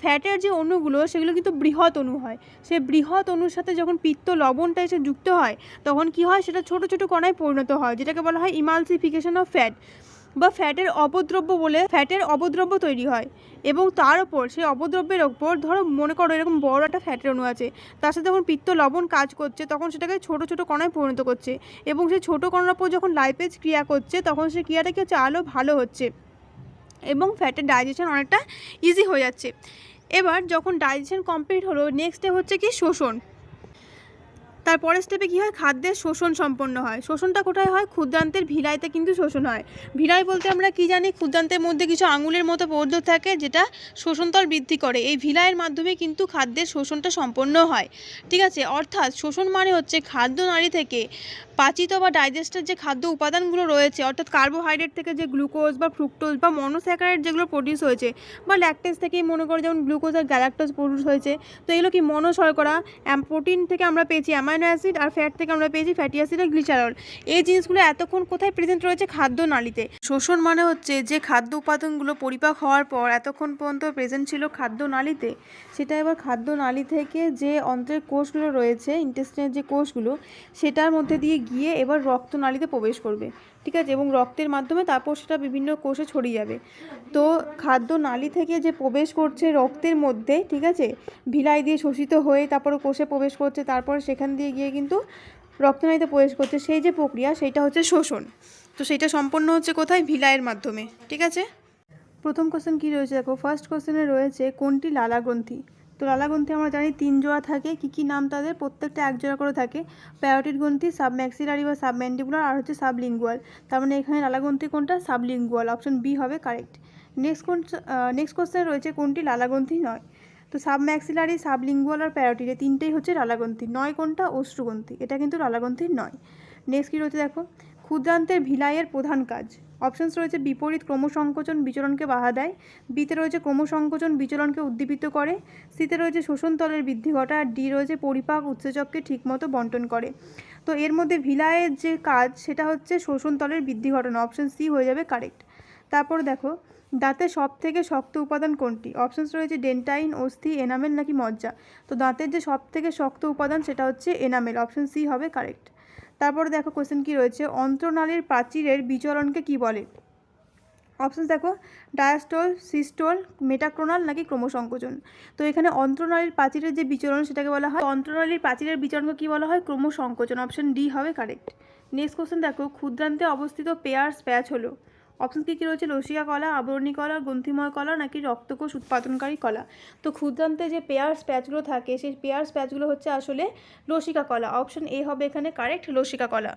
ফ্যাটের যে অণুগুলো সেগুলো কিন্তু বৃহৎ অণু হয়। সেই বৃহৎ অণুর সাথে যখন পিত্ত লবণটা এসে যুক্ত হয় তখন কি হয়? সেটা ছোট ছোট কণায় পরিণত হয়, যেটাকে বলা হয় ইমালসিফিকেশন অফ ফ্যাট, বা ফ্যাটের অপদ্রব্য বলে ফ্যাটের অপদ্রব্য তৈরি হয়। এবং তার ওপর সেই অপদ্রব্যের ওপর ধরো মনে করো এরকম বড় একটা ফ্যাটের অণু আছে, তার সাথে যখন পিত্ত লবণ কাজ করছে তখন সেটাকে ছোট ছোট কণায় পরিণত করছে, এবং সেই ছোট কণার ওপর যখন লাইপেজ ক্রিয়া করছে তখন সেই ক্রিয়াটা কি হচ্ছে? আরও ভালো হচ্ছে এবং ফ্যাটের ডাইজেশন অনেকটা ইজি হয়ে যাচ্ছে। এবার যখন ডাইজেশন কমপ্লিট হলো, নেক্সট স্টেপ হচ্ছে কি? শোষণ। তারপরের স্টেপে কী হয়? খাদ্যের শোষণ সম্পন্ন হয়। শোষণটা কোথায় হয়? ক্ষুদ্রান্তের ভিলাইতে কিন্তু শোষণ হয়। ভিলাই বলতে আমরা কি জানি? ক্ষুদ্রান্তের মধ্যে কিছু আঙুলের মতো পদার্থ থাকে যেটা শোষণতল বৃদ্ধি করে। এই ভিলাইয়ের মাধ্যমে কিন্তু খাদ্যের শোষণটা সম্পন্ন হয়। ঠিক আছে, অর্থাৎ শোষণ মানে হচ্ছে খাদ্যনালী থেকে পাচিত বা ডাইজেস্টের যে খাদ্য উপাদানগুলো রয়েছে, অর্থাৎ কার্বোহাইড্রেট থেকে যে গ্লুকোজ বা ফ্রুক্টোজ বা মনোস্যাকারাইড যেগুলো প্রডিউস হয়েছে, বা ল্যাকটেজ থেকেই মনে করো যেমন গ্লুকোজ আর গ্যালাক্টোজ প্রডিউস হয়েছে, তো এগুলো কি? মনোশর্করা। প্রোটিন থেকে আমরা পেয়েছি অ্যামাইনো অ্যাসিড, আর ফ্যাট থেকে আমরা পেয়েছি ফ্যাটি অ্যাসিড আর গ্লিসারল। এই জিনিসগুলো এতক্ষণ কোথায় প্রেজেন্ট রয়েছে? খাদ্যনালীতে। শোষণ মানে হচ্ছে যে খাদ্য উপাদানগুলো পরিপাক হওয়ার পর এতক্ষণ পর্যন্ত প্রেজেন্ট ছিল খাদ্যনালীতে, সেটা এবার খাদ্যনালী থেকে যে অন্ত্রের কোষগুলো রয়েছে, ইন্টেস্টিনের যে কোষগুলো, সেটার মধ্যে দিয়ে গিয়ে এবার রক্তনালীতে প্রবেশ করবে। ঠিক আছে, এবং রক্তের মাধ্যমে তারপর সেটা বিভিন্ন কোষে ছড়িয়ে যাবে। তো খাদ্যনালী থেকে যে প্রবেশ করছে রক্তের মধ্যে, ঠিক আছে, ভিলাই দিয়ে শোষিত হয়ে তারপরে কোষে প্রবেশ করছে, তারপরে সেখান দিয়ে গিয়ে কিন্তু রক্তনালীতে প্রবেশ করছে, সেই যে প্রক্রিয়া সেইটা হচ্ছে শোষণ। তো সেইটা সম্পন্ন হচ্ছে কোথায়? ভিলাইয়ের মাধ্যমে। ঠিক আছে, প্রথম কোশ্চেন কী রয়েছে দেখো। ফার্স্ট কোশ্চেনে রয়েছে কোনটি লালা গ্রন্থি। তো লালা গ্রন্থি আমরা জানি 3 জোড়া থাকে। কী কী নাম তাদের? প্রত্যেকটা 1 জোড়া করে থাকে। প্যারোটিড গ্রন্থি, সাবম্যাক্সিলারি বা সাবম্যান্ডিবুলার, আর হচ্ছে সাবলিঙ্গুয়াল। তার মানে এখানে লালা গ্রন্থি কোনটা? সাবলিঙ্গুয়াল। অপশন বি হবে কারেক্ট। নেক্সট কোশ্চেন রয়েছে কোনটি লালা গ্রন্থি নয়। তো সাবম্যাক্সিলারি, সাবলিঙ্গুয়াল আর প্যারোটিড, এই তিনটেই হচ্ছে লালা গ্রন্থি। নয় কোনটা? অশ্রুগ্রন্থি। এটা কিন্তু লালা গ্রন্থির নয়। নেক্সট কী রয়েছে দেখো, ক্ষুদ্রান্তের ভিলাইয়ের প্রধান কাজ। অপশানস রয়েছে বিপরীত ক্রমসংকোচন বিচরণকে বাধা দেয়, বিতে রয়েছে ক্রমসংকোচন বিচরণকে উদ্দীপিত করে, সিতে রয়েছে শোষণতলের বৃদ্ধি ঘটায়, আর ডি রয়েছে পরিপাক উৎসেচককে ঠিকমতো বন্টন করে। তো এর মধ্যে ভিলাইয়ের যে কাজ সেটা হচ্ছে শোষণতলের বৃদ্ধি ঘটানো। অপশান সি হয়ে যাবে কারেক্ট। তারপর দেখো, দাঁতের সব থেকে শক্ত উপাদান কোনটি? অপশানস রয়েছে ডেন্টাইন, অস্থি, এনামেল নাকি মজ্জা। তো দাঁতের যে সব থেকে শক্ত উপাদান সেটা হচ্ছে এনামেল। অপশান সি হবে কারেক্ট। তারপরে দেখো কোশ্চেন কী রয়েছে, অন্ত্রনালীর প্রাচীরের বিচরণকে কি বলে? অপশানস দেখো, ডায়াস্টল, সিস্টল, মেটাক্রোনাল নাকি ক্রমসংকোচন। তো এখানে অন্ত্রনালীর প্রাচীরের যে বিচরণ সেটাকে বলা হয়, অন্ত্রনালীর প্রাচীরের বিচরণকে কী বলা হয়? ক্রমসংকোচন। অপশান ডি হবে কারেক্ট। নেক্সট কোশ্চেন দেখো, ক্ষুদ্রান্তে অবস্থিত পেয়ার্স প্যাচ হলো। অপশান কী কী রয়েছে? লসিকা কলা, আবরণী কলা, গ্রন্থিময় কলা নাকি রক্তকোষ উৎপাদনকারী কলা। তো ক্ষুদ্রান্তে যে পেয়ার্স প্যাচগুলো থাকে সেই পেয়ার্স প্যাচগুলো হচ্ছে আসলে লসিকা কলা। অপশান এ হবে এখানে কারেক্ট, লসিকা কলা।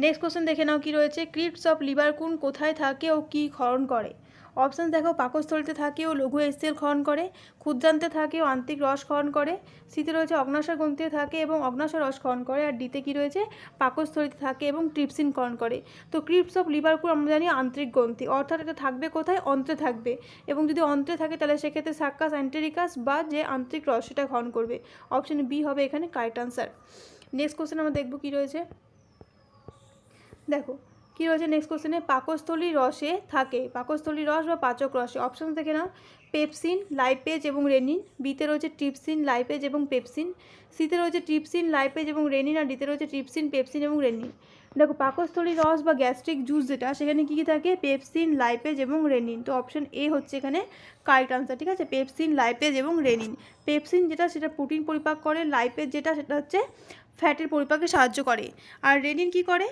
নেক্সট কোশ্চেন দেখে নাও কি রয়েছে, ক্রিপ্টস অফ লিভার কোন কোথায় থাকে ও কী ক্ষরণ করে? অপশান দেখো, পাকস্থলিতে থাকে ও লঘু এসিএল ক্ষরণ করে, ক্ষুদ্রান্তে থাকে ও আন্ত্রিক রস ক্ষরণ করে, সিতে রয়েছে অগ্নাশয় গ্রন্থিতে থাকে এবং অগ্নাশয় রস ক্ষরণ করে, আর ডিতে কী রয়েছে? পাকস্থলিতে থাকে এবং ট্রিপসিন ক্ষরণ করে। তো ক্রিপ্টস অফ লিভার কোন আমরা জানি আন্ত্রিক গ্রন্থি, অর্থাৎ এটা থাকবে কোথায়? অন্ত্রে থাকবে, এবং যদি অন্ত্রে থাকে তাহলে সেক্ষেত্রে সাক্কাস অ্যান্টেরিকাস বা যে আন্ত্রিক রস সেটা ক্ষরণ করবে। অপশান বি হবে এখানে কারেক্ট আনসার। নেক্সট কোশ্চেন আমরা দেখব কী রয়েছে দেখো, কী রয়েছে নেক্সট কোশ্চেনে, পাকস্থলী রসে থাকে, পাকস্থলী রস বা পাচক রসে। অপশান দেখে নাও, পেপসিন, লাইপেজ এবং রেনিন, বিতে রয়েছে ট্রিপসিন, লাইপেজ এবং পেপসিন, সিতে রয়েছে ট্রিপসিন, লাইপেজ এবং রেনিন, আর ডিতে রয়েছে ট্রিপসিন, পেপসিন এবং রেনিন। দেখো পাকস্থলীর রস বা গ্যাস্ট্রিক জুস যেটা, সেখানে কী কী থাকে? পেপসিন, লাইপেজ এবং রেনিন। তো অপশন এ হচ্ছে এখানে কারেক্ট আনসার, ঠিক আছে? পেপসিন, লাইপেজ এবং রেনিন। পেপসিন যেটা সেটা প্রোটিন পরিপাক করে, লাইপেজ যেটা সেটা হচ্ছে ফ্যাটের পরিপাকে সাহায্য করে, আর রেনিন কি করে?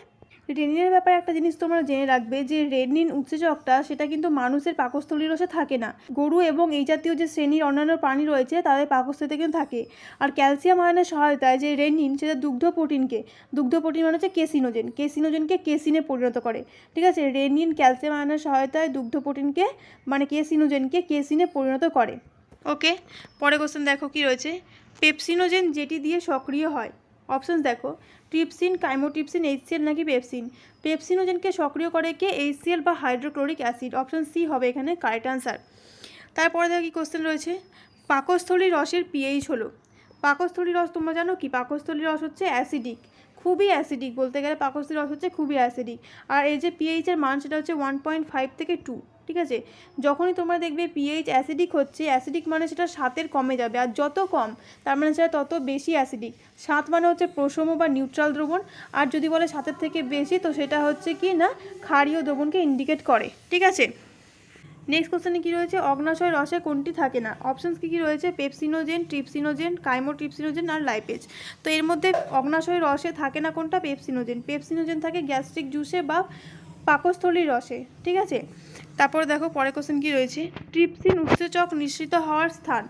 রেনিনের ব্যাপারে একটা জিনিস তোমরা জেনে রাখবে যে রেনিন উৎসেচকটা সেটা কিন্তু মানুষের পাকস্থলীর রসে থাকে না, গরু এবং এই জাতীয় যে শ্রেণীর অন্যান্য প্রাণী রয়েছে তাদের পাকস্থলীতে কিন্তু থাকে। আর ক্যালসিয়াম আয়নের সহায়তায় যে রেনিন সেটা দুগ্ধ প্রোটিন মানে হচ্ছে কেসিনোজেনকে কেসিনে পরিণত করে, ঠিক আছে? রেনিন ক্যালসিয়াম আয়নের সহায়তায় দুগ্ধ প্রোটিনকে মানে কেসিনোজেনকে কেসিনে পরিণত করে। ওকে, পরে কোশ্চেন দেখো কি রয়েছে। পেপসিনোজেন যেটি দিয়ে সক্রিয় হয়, অপশানস দেখো ট্রিপসিন, কাইমোট্রিপসিন, এইচসিএল নাকি পেপসিন। পেপসিনোজেনকে সক্রিয় করে কে? এইচসিএল বা হাইড্রোক্লোরিক অ্যাসিড। অপশান সি হবে এখানে কারেক্ট আনসার। তারপরে দেখো কি কোশ্চেন রয়েছে। পাকস্থলীর রসের পিএইচ হলো, পাকস্থলীর রস তোমরা জানো কি? পাকস্থলীর রস হচ্ছে অ্যাসিডিক, খুবই অ্যাসিডিক, বলতে গেলে পাকস্থলীর রস হচ্ছে খুবই অ্যাসিডিক। আর এই যে পিএইচের মান সেটা হচ্ছে 1.5 থেকে 2, ঠিক আছে? যখনই তোমরা দেখবে পিএইচ অ্যাসিডিক হচ্ছে, অ্যাসিডিক মানে সেটা 7-এর কমে যাবে, আর যত কম তার মানে সেটা তত বেশি অ্যাসিডিক। 7 মানে হচ্ছে প্রশম বা নিউট্রাল দ্রবণ, আর যদি বলে 7-এর থেকে বেশি তো সেটা হচ্ছে কি না ক্ষারীয় দ্রবণকে ইন্ডিকেট করে, ঠিক আছে? নেক্সট কোশ্চেনে কী রয়েছে? অগ্নাশয় রসে কোনটি থাকে না? অপশানস কী রয়েছে? পেপসিনোজেন, ট্রিপসিনোজেন, কাইমোট্রিপসিনোজেন আর লাইপেজ। তো এর মধ্যে অগ্নাশয় রসে থাকে না কোনটা? পেপসিনোজেন। পেপসিনোজেন থাকে গ্যাস্ট্রিক জুসে বা পাকস্থলীর রসে, ঠিক আছে? তারপরে দেখো পরে কোশ্চেন কী রয়েছে। ট্রিপসিন উৎসেচক নিঃসৃত হওয়ার স্থান,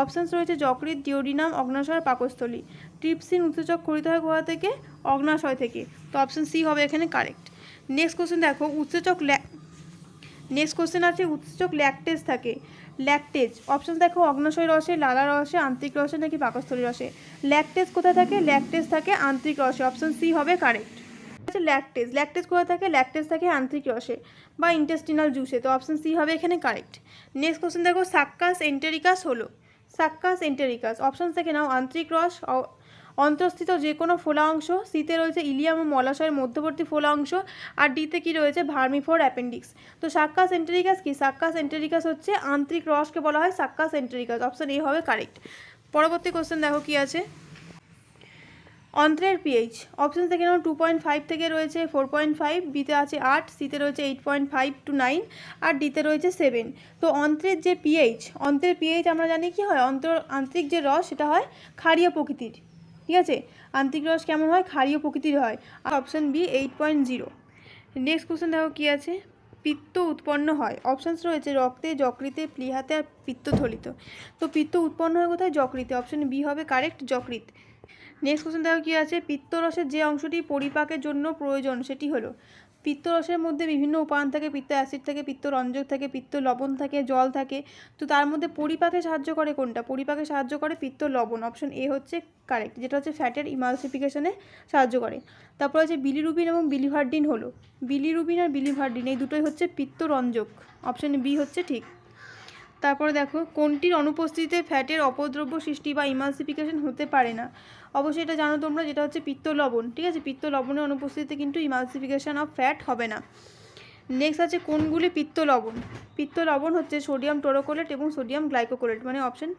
অপশানস রয়েছে যকৃৎ, ডিওডিনাম, অগ্নাশয়, পাকস্থলী। ট্রিপসিন উৎসেচক খরিত হয় কোথা থেকে? অগ্নাশয় থেকে। তো অপশান সি হবে এখানে কারেক্ট। নেক্সট কোশ্চেন দেখো নেক্সট কোশ্চেন আছে উৎসেচক ল্যাকটেজ থাকে, ল্যাকটেজ অপশান দেখো অগ্নাশয় রসে, লালা রসে, আন্তরিক রসে নাকি পাকস্থলী রসে। ল্যাকটেজ কোথায় থাকে? ল্যাকটেজ থাকে আন্তরিক রসে। অপশান সি হবে কারেক্ট। ল্যাকটেজ কোথায় থাকে? ল্যাকটেজ থাকে আন্তরিক রসে বা ইন্টেস্টিনাল জুসে। তো অপশান সি হবে এখানে কারেক্ট। নেক্সট কোশ্চেন দেখো সাক্কাস এন্টেরিকাস হলো, সাক্কাস এন্টেরিকাস অপশান থেকে নাও আন্তরিক রস, অন্তঃস্থিত যে কোনো ফোলা অংশ, সিতে রয়েছে ইলিয়াম ও মলাশয়ের মধ্যবর্তী ফোলা অংশ, আর ডিতে কি রয়েছে? ভার্মিফোর অ্যাপেন্ডিক্স। তো সাক্কাস এন্টেরিকাস কি? সাক্কাস এন্টেরিকাস হচ্ছে আন্তরিক রসকে বলা হয় সাক্কাস এন্টেরিকাস। অপশান এ হবে কারেক্ট। পরবর্তী কোশ্চেন দেখো কি আছে। অন্ত্রের পিএইচ, অপশান থেকে নাও 2.5 থেকে রয়েছে 4.5, বিতে আছে 8, সিতে রয়েছে 8.5 to 9, আর ডিতে রয়েছে 7। তো অন্ত্রের যে পিএইচ, অন্ত্রের পিএইচ আমরা জানি কি হয়? আন্তরিক যে রস সেটা হয় ক্ষারীয় প্রকৃতির, ঠিক আছে? আন্তরিক রস কেমন হয়? ক্ষারীয় প্রকৃতির হয়। আর অপশান বি 8.0। নেক্সট কোশ্চেন দেখো কী আছে। পিত্ত উৎপন্ন হয়, অপশানস রয়েছে রক্তে, যকৃতে, প্লীহাতে আর পিত্তথলিতে। তো পিত্ত উৎপন্ন হয় কোথায়? যকৃতে। অপশান বি হবে কারেক্ট, যকৃৎ। নেক্সট কোশ্চেন দেখো কী আছে। পিত্তরসের যে অংশটি পরিপাকের জন্য প্রয়োজন সেটি হলো, পিত্তরসের মধ্যে বিভিন্ন উপাদান থাকে, পিত্ত অ্যাসিড থাকে, পিত্ত রঞ্জক থাকে, পিত্ত লবণ থাকে, জল থাকে। তো তার মধ্যে পরিপাকে সাহায্য করে কোনটা? পরিপাকে সাহায্য করে পিত্ত লবণ। অপশন এ হচ্ছে কারেক্ট, যেটা হচ্ছে ফ্যাটের ইমালসিফিকেশনে সাহায্য করে। তারপর হচ্ছে বিলিরুবিন এবং বিলিভার্ডিন হলো, বিলিরুবিন আর বিলিভার্ডিন এই দুটোই হচ্ছে পিত্ত রঞ্জক। অপশন বি হচ্ছে ঠিক। তারপরে দেখো কোনটির অনুপস্থিতিতে ফ্যাটের অপদ্রব্য সৃষ্টি বা ইমালসিফিকেশন হতে পারে না? অবশ্যই এটা জানো তোমরা, যেটা হচ্ছে পিত্ত লবণ, ঠিক আছে? পিত্ত লবণের অনুপস্থিতিতে কিন্তু ইমালসিফিকেশন অফ ফ্যাট হবে না। নেক্সট আছে কোনগুলি পিত্ত লবণ? পিত্ত লবণ হচ্ছে সোডিয়াম টোরোকোলেট এবং সোডিয়াম গ্লাইকোকোলেট, মানে অপশন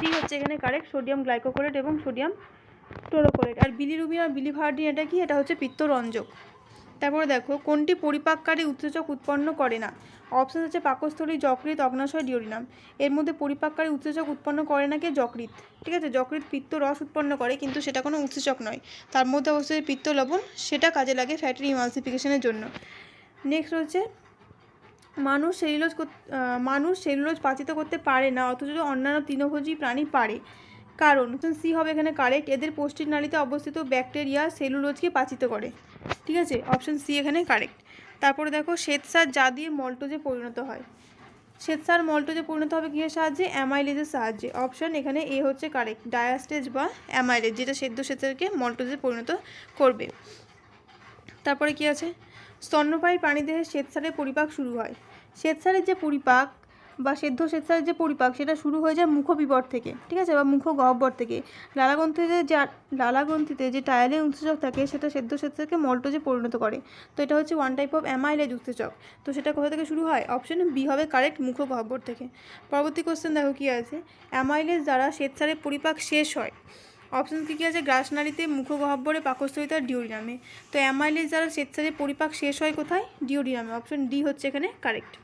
ডি হচ্ছে এখানে কারেক্ট, সোডিয়াম গ্লাইকোকোলেট এবং সোডিয়াম টোরোকোলেট। আর বিলিরুবিন আর বিলিভার্ডিন এটা কি? এটা হচ্ছে পিত্তরঞ্জক। তারপরে দেখো কোনটি পরিপাককারী উৎসেচক উৎপন্ন করে না? অপশান হচ্ছে পাকস্থলী, যকৃৎ, অগ্নাশয়, ডিওডিনাম। এর মধ্যে পরিপাককারী উৎসেচক উৎপন্ন করে না কে? যকৃৎ, ঠিক আছে? যকৃৎ পিত্ত রস উৎপন্ন করে, কিন্তু সেটা কোনো উৎসেচক নয়। তার মধ্যে অবশ্যই পিত্ত লবণ, সেটা কাজে লাগে ফ্যাটের ইমালসিফিকেশনের জন্য। নেক্সট হচ্ছে মানুষ সেলুলোজ পাচিত করতে পারে না, অথচ অন্যান্য তৃণভোজী প্রাণী পারে। কারণ অপশন সি হবে এখানে কারেক্ট, এদের পৌষ্টিক নালীতে অবস্থিত ব্যাকটেরিয়া সেলুলোজকে পাচিত করে, ঠিক আছে? অপশন সি এখানে কারেক্ট। তারপরে দেখো শ্বেতসার যা দিয়ে মল্টোজে পরিণত হয়, শ্বেতসার মল্টোজে পরিণত হবে কিসের সাহায্যে? অ্যামাইলেজের সাহায্যে। অপশন এখানে এ হচ্ছে কারেক্ট, ডায়াস্টেজ বা অ্যামাইলেজ, যেটা সেদ্ধ শ্বেতসারকে মল্টোজে পরিণত করবে। তারপরে কি আছে? স্তন্যপায়ী প্রাণীদেহে শ্বেতসারের পরিপাক শুরু হয়, শ্বেতসারের যে পরিপাক বা সেদ্ধ শ্বেতসারের যে পরিপাক সেটা শুরু হয়ে যায় মুখবিবর থেকে, ঠিক আছে, বা মুখগহ্বর থেকে। লালাগ্রন্থিতে যে টায়ালিন উৎসেচক থাকে সেটা সেদ্ধ শ্বেতসারকে মল্টোজে পরিণত করে। তো এটা হচ্ছে ওয়ান টাইপ অফ অ্যামাইলেজ উৎসেচক। তো সেটা কোথা থেকে শুরু হয়? অপশন বি হবে কারেক্ট, মুখগহ্বর থেকে। পরবর্তী কোশ্চেন দেখো কী আছে। অ্যামাইলেজ দ্বারা শ্বেতসারের পরিপাক শেষ হয়। অপশন কী আছে? গ্রাসনালীতে, মুখগহ্বরে, পাকস্থলিতে আর ডিওডিনামে। তো অ্যামাইলেজ দ্বারা শ্বেতসারের পরিপাক শেষ হয় কোথায়? ডিওডিনামে। অপশন ডি হচ্ছে এখানে কারেক্ট।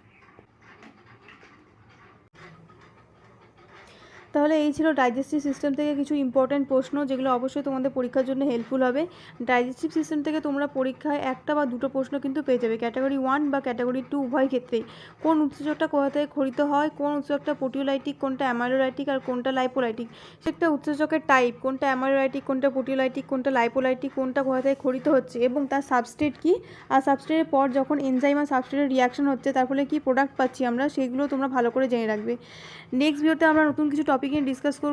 তাহলে এই ছিল ডাইজেস্টিভ সিস্টেম থেকে কিছু ইম্পর্ট্যান্ট প্রশ্ন, যেগুলো অবশ্যই তোমাদের পরীক্ষার জন্য হেল্পফুল হবে। ডাইজেস্টিভ সিস্টেম থেকে তোমরা পরীক্ষায় একটা বা দুটো প্রশ্ন কিন্তু পেয়ে যাবে, ক্যাটাগরি 1 বা ক্যাটাগরি 2 উভয় ক্ষেত্রেই। কোন উৎসেচকটা কোথা থেকে খরিত হয়, কোন উৎসেচকটা প্রোটিওলাইটিক, কোনটা অ্যামাইলোলাইটিক আর কোনটা লাইপোলাইটিক, সেটা উৎসেচকের টাইপ, কোনটা অ্যামাইলোলাইটিক, কোনটা প্রোটিওলাইটিক, কোনটা লাইপোলাইটিক, কোনটা কোথা থেকে খরিত হচ্ছে এবং তার সাবস্ট্রেট কী, আর সাবস্ট্রেটের পর যখন এনজাইম আর সাবস্ট্রেটের রিয়াকশন হচ্ছে তার ফলে কী প্রোডাক্ট পাচ্ছি আমরা, সেগুলো তোমরা ভালো করে জেনে রাখবে। নেক্সট ভিডিওতে আমরা নতুন কিছু টপিক নিয়ে ডিসকাস করব।